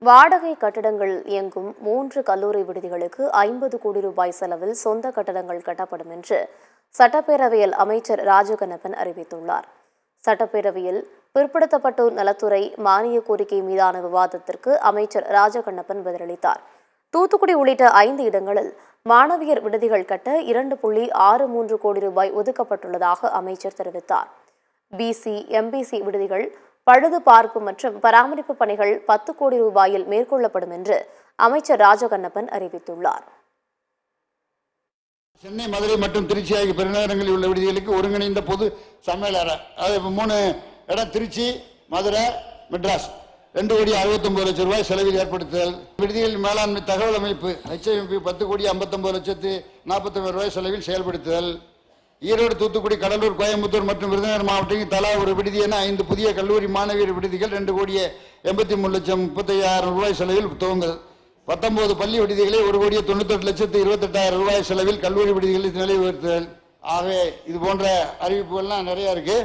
வாடகை கட்டடங்களில் இயங்கும் 3 கல்லூரி விடுதிகளுக்கு 50 கோடி ரூபாய் செலவில் சொந்த கட்டடங்கள் கட்டப்படும் என்று சட்டப்பேரவையில் அமைச்சர் ராஜகண்ணப்பன் அறிவித்துள்ளார். சட்டப்பேரவையில் பிற்படுத்தப்பட்டோர் நலத்துறை மானிய கோரிக்கை மீதான விவாதத்திற்கு அமைச்சர் ராஜகண்ணப்பன் பதிலளித்தார். தூத்துக்குடி உள்ளிட்ட 5 இடங்களில் மாணவியர் விடுதிகள் கட்ட 2.63 கோடி ரூபாய் ஒதுக்கப்பட்டுள்ளதாக அமைச்சர் தெரிவித்தார். பிசி, எம்பிசி விடுதிகள் பழுது பார்ப்பு மற்றும் பராமரிப்பு பணிகள் 10 கோடி ரூபாயில் மேற்கொள்ளப்படும் என்று அமைச்சர் ராஜகண்ணப்பன் அறிவித்துள்ளார். சென்னை, மதுரை மற்றும் திருச்சி ஆகிய பெருநகரங்களில் உள்ள விடுதிகளுக்கு ஒருங்கிணைந்த பொது சமையலற, அது 3 இடம் திருச்சி, மதுரை, மெட்ராஸ் 2,69,00,000 ரூபாய் செலவில் ஏற்படுத்துதல். விடுதிகள் மேலாண்மை தகவல் அமைப்பு HMP 10,59,41,41 ரூபாய் செலவில் செயல்படுத்துதல். ஈரோடு, தூத்துக்குடி, கடலூர், கோயம்புத்தூர் மற்றும் விருதுநகர் மாவட்டத்தில் தலா ஒரு விடுதி என 5 புதிய கல்லூரி மாணவியர் விடுதிகள் 2,83,35,000 ரூபாய் செலவில் துவங்குதல். 19 பள்ளி விடுதிகளை 1,98,28,000 ரூபாய் செலவில் கல்லூரி விடுதிகளில் நிலை உயர்த்துதல். ஆகவே இது போன்ற அறிவிப்புகள்லாம் நிறைய இருக்கு.